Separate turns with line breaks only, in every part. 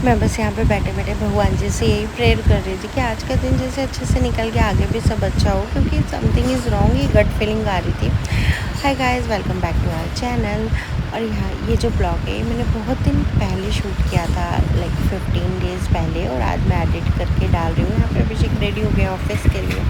मैं बस यहाँ पे बैठे बैठे भगवान जी से यही प्रेयर कर रही थी कि आज का दिन जैसे अच्छे से निकल के आगे भी सब अच्छा हो, क्योंकि समथिंग इज़ रॉन्ग, ये गट फीलिंग आ रही थी। Hi guys, welcome back to our channel. और यहाँ ये जो ब्लॉग है मैंने बहुत दिन पहले शूट किया था, लाइक 15 डेज़ पहले, और आज मैं एडिट करके डाल रही हूँ। यहाँ पे अभिषेक रेडी हो गया ऑफिस के लिए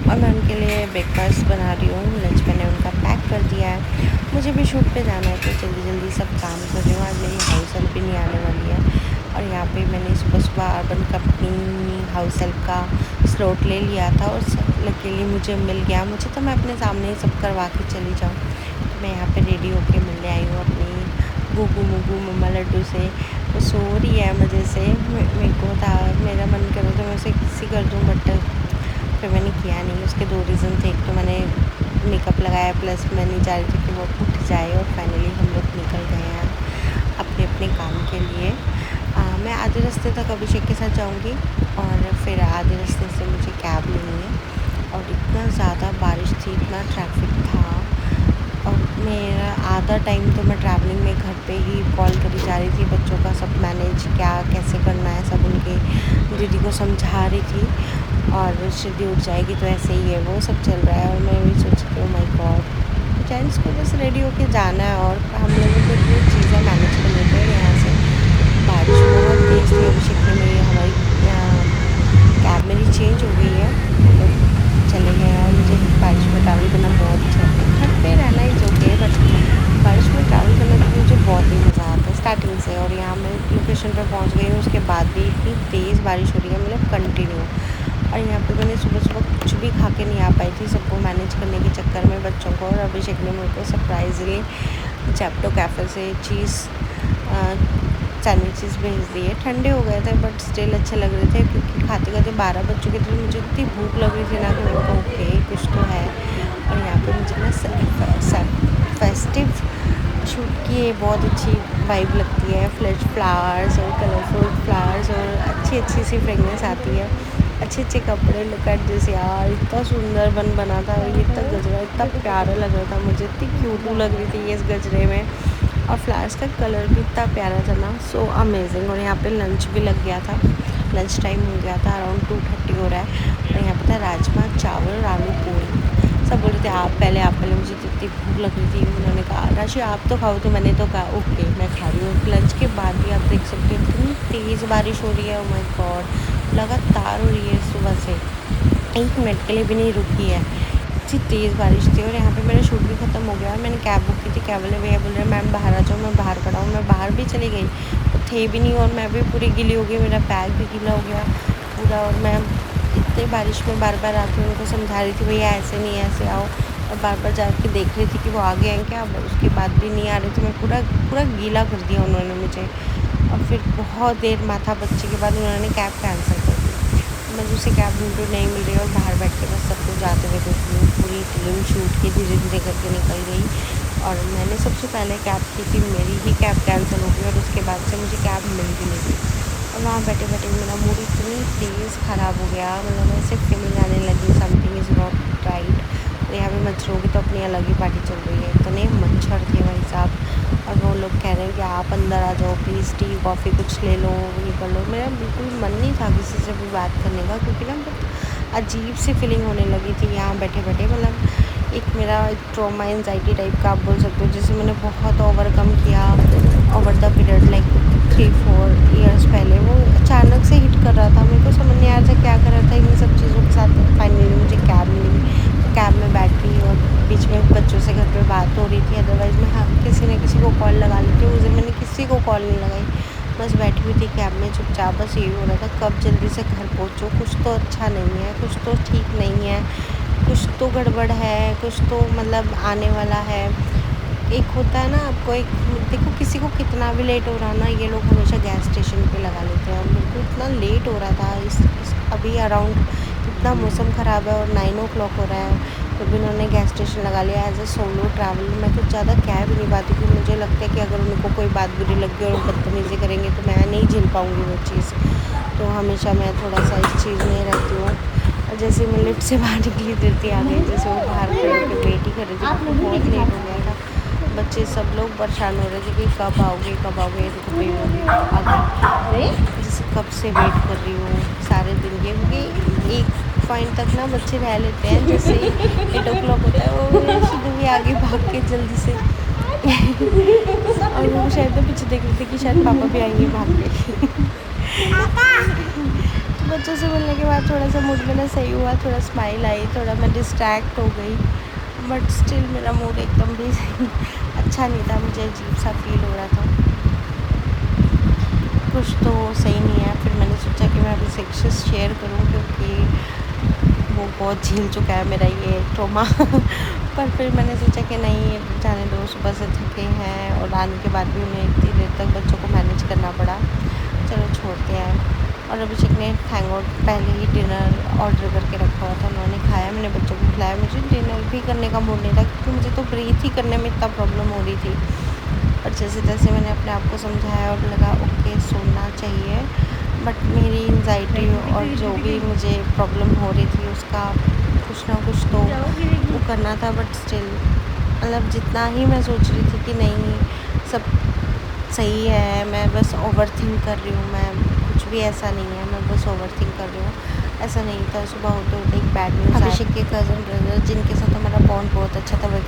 और मैं उनके लिए ब्रेकफास्ट बना रही हूँ। लंच मैंने उनका पैक कर दिया है। मुझे भी शूट पे जाना है तो जल्दी जल्दी सब काम कर रही हूँ। आज मेरी हाउस हेल्प भी नहीं आने वाली है। और यहाँ पे मैंने सुबह सुबह अर्बन कंपनी हाउस हेल्प का स्लॉट ले लिया था और लकीली मुझे मिल गया। मुझे तो मैं अपने सामने ही सब करवा के चली जाऊँ। तो मैं यहाँ पे रेडी होके मिलने आई हूँ अपनी गुगू मुगू मम्मा लड्डू से। वो सो रही है मज़े से। मेरे को था, मेरा मन कर रहा था मैं उसे किसी कर दूँ, बट फिर मैंने किया नहीं। उसके दो रीज़न थे। एक तो मैंने मेकअप लगाया, प्लस मैं नहीं चाह रही थी कि वो उठ जाए। और फाइनली हम लोग निकल गए हैं अपने अपने काम के लिए। मैं आधे रास्ते तक अभिषेक के साथ जाऊंगी और फिर आधे रास्ते से मुझे कैब लेनी है। और इतना ज़्यादा बारिश थी, इतना ट्रैफिक था, और मेरा आधा टाइम तो मैं ट्रैवलिंग में घर पे ही कॉल करी जा रही थी। बच्चों का सब मैनेज क्या कैसे करना है सब उनके दीदी को समझा रही थी। और श्रुति उठ जाएगी तो ऐसे ही है, वो सब चल रहा है। और मैं वही सोच रही हूँ, माय गॉड, जेंट्स को बस रेडी होके जाना है और हम लोगों को जो चीज़ें मैनेज कर लेते हैं यहाँ से। बारिश बहुत तेज़ थी। अभिषेक ने मेरी हमारी कैब मेरी चेंज हो गई है, हम लोग चले गए हैं। और मुझे बारिश में ट्रैवल करना बहुत अच्छा लगता है। घर पे रहना ही ओके, बट बारिश में ट्रैवल करना तो मुझे बहुत ही मज़ा आता है स्टार्टिंग से। और यहाँ मैं लोकेशन पर पहुँच गई हूँ, उसके बाद भी इतनी तेज़ बारिश हो रही है, मतलब कंटिन्यू। और यहाँ पे मैंने सुबह सुबह कुछ भी खा के नहीं आ पाई थी, सबको मैनेज करने के चक्कर में बच्चों को। और अभिषेक ने मेरे को सरप्राइजली चैप्टो कैफ़े से चीज़ सैंडविचेस भेज दिए। ठंडे हो गए थे बट स्टिल अच्छे लग रहे थे, क्योंकि खाते खाते 12 बज चुके थे। मुझे इतनी भूख लग रही थी ना कि मेरे को ओके कुछ तो है। और यहाँ पे मुझे ना फेस्टिव शूट की बहुत अच्छी वाइब लगती है। फ्लैश फ्लावर्स और कलरफुल फ्लावर्स और अच्छी अच्छी सी फ्रेगनेंस आती है। अच्छे अच्छे कपड़े, लुक एट दिस यार, इतना सुंदर बना था। और ये इतना गजरा इतना प्यारा लग रहा था, मुझे इतनी क्यूट लग रही थी ये इस गजरे में। और फ्लावर्स का कलर भी इतना प्यारा था ना, सो अमेजिंग। और यहाँ पे लंच भी लग गया था, लंच टाइम हो गया था, अराउंड 2:30 हो रहा है। और यहाँ पे था राजमा चावल और आलू पूरी। सब बोल रहे थे आप पहले, मुझे जितनी भूख लग रही थी। उन्होंने कहा राशि आप तो खाओ, तो मैंने तो कहा ओके मैं खा रही हूँ। लंच के बाद भी आप देख सकते हो इतनी तेज़ बारिश हो रही है, ओह माय गॉड, लगातार हो रही है सुबह से, 1 मिनट के लिए भी नहीं रुकी है। इतनी तेज़ बारिश थी। और यहाँ पे मेरा शूट भी ख़त्म हो गया। मैंने कैब बुक की थी, कैब वाले भैया बोल रहे मैम बाहर आ जाओ। मैं बाहर खड़ा हूँ, मैं बाहर भी चली गई तो थे भी नहीं। और मैं भी पूरी गीली हो गई, मेरा बैग भी गीला हो गया पूरा। और मैं इतनी बारिश में बार बार आके उनको समझा रही थी भैया ऐसे नहीं ऐसे आओ, और बार बार जाके देख रही थी कि वो आगे हैं क्या। उसके बाद भी नहीं आ रही थी। मैं पूरा पूरा गीला कर दिया उन्होंने मुझे। और फिर बहुत देर माथा बच्चे के बाद उन्होंने कैब कैंसिल कर दी। मैं दूसरी कैब ढूंढूँ, नहीं मिल रही। और बाहर बैठ के बस सबको जाते हुए देख रही हूँ। पूरी फिल्म शूट की धीरे धीरे करके निकल गई। और मैंने सबसे पहले कैब की थी, मेरी ही कैब कैंसिल हो गई। और उसके बाद से मुझे कैब मिल भी नहीं गई। और वहाँ बैठे बैठे मेरा मूड इतनी तेज़ ख़राब हो गया, मतलब ऐसे फीलिंग आने लगी समथिंग इज़ नॉट राइट। और यहाँ पे मच्छरों की तो अपनी अलग ही पार्टी चल रही है, इतने मच्छर थे भाई साहब। और वो लोग कह रहे हैं कि आप अंदर आ जाओ प्लीज़, टी कॉफ़ी कुछ ले लो, ये कर लो। मेरा बिल्कुल मन नहीं था किसी से भी बात करने का, क्योंकि ना बहुत अजीब सी फीलिंग होने लगी थी यहाँ बैठे बैठे। मतलब एक मेरा एक ट्रॉमा एंजाइटी टाइप का आप बोल सकते हो, जिसे मैंने बहुत ओवरकम किया over the period, like 3-4 years पहले। वो अचानक से हिट कर रहा था, मेरे को समझ नहीं आ रहा था क्या कर रहा था इन सब चीज़ों के साथ। फाइनली मुझे कैब मिली, कैब में बैठ गई और बीच में बच्चों से घर पे बात हो रही थी। अदरवाइज़ मैं हाँ किसी न किसी को कॉल लगा लेती हूँ, उस दिन मैंने किसी को कॉल नहीं लगाई, बस बैठी हुई थी कैब में चुपचाप। बस यही हो रहा था कब जल्दी से घर पहुँचो, कुछ तो अच्छा नहीं है, कुछ तो ठीक नहीं है, कुछ तो गड़बड़ है, कुछ तो मतलब आने वाला है। एक होता है ना आपको, एक देखो किसी को कितना भी लेट हो रहा ना, ये लोग हमेशा गैस स्टेशन पे लगा लेते हैं। और मेरे को इतना लेट हो रहा था इस अभी अराउंड, इतना मौसम ख़राब है और 9 o'clock हो रहा है, तो भी उन्होंने गैस स्टेशन लगा लिया। एज अ सोलो ट्रैवल मैं तो ज़्यादा कह भी नहीं पाती, क्योंकि मुझे लगता है कि अगर उनको कोई बात बुरी लग गई और बदतमीज़ी करेंगे तो मैं नहीं झेल पाऊँगी वो चीज़। तो हमेशा मैं थोड़ा सा इस चीज़ में रहती हूँ। और जैसे मैं लिफ्ट से बाहर निकली देती आ गई, जैसे वो बाहर खड़े होकर वेट ही कर रही थी, तो बहुत लेट हो गया था। बच्चे सब लोग परेशान हो रहे थे कि कब आओगे कब आओगे, तो कभी आ गई। से वेट कर रही हूँ सारे दिन के, क्योंकि एक पॉइंट तक ना बच्चे रह लेते हैं, जैसे 8 o'clock होता है वो शिदू भी आगे भाग के जल्दी से और वो शायद तो पीछे देख रहे थे कि शायद पापा भी आएंगे भाग के। तो बच्चों से मिलने के बाद थोड़ा सा मूड मेरा सही हुआ, थोड़ा स्माइल आई, थोड़ा मैं डिस्ट्रैक्ट हो गई, बट स्टिल मेरा मूड एकदम भी अच्छा नहीं था, मुझे अजीब सा फील हो रहा था, कुछ तो सही नहीं है। फिर मैंने सोचा कि मैं अभी सेक्शंस शेयर करूं, क्योंकि वो बहुत झेल चुका है मेरा ये ट्रॉमा। पर फिर मैंने सोचा कि नहीं, जाने दो, सुबह से थके हैं और आने के बाद भी उन्हें इतनी देर तक बच्चों को मैनेज करना पड़ा, चलो छोड़ते हैं। और अभिषेक ने थैंक गॉड पहले ही डिनर ऑर्डर करके रखा हुआ था, उन्होंने खाया, मैंने बच्चों को खिलाया। मुझे डिनर भी करने का मूड नहीं था, क्योंकि मुझे तो ब्रीथ ही करने में इतना प्रॉब्लम हो रही थी। और जैसे तैसे मैंने अपने आप को समझाया और लगा ओके सोना चाहिए, बट मेरी एंजाइटी और जो भी मुझे प्रॉब्लम हो रही थी उसका कुछ ना कुछ तो वो करना था, बट स्टिल मतलब जितना ही मैं सोच रही थी कि नहीं सब सही है, मैं बस ओवर थिंक कर रही हूँ, मैं कुछ भी ऐसा नहीं है, मैं बस ओवर थिंक कर रही हूँ, ऐसा नहीं था। सुबह होते होते एक बैड न्यूज़, अभिषेक के कज़न ब्रदर जिनके साथ हमारा बॉन्ड बहुत अच्छा था, वो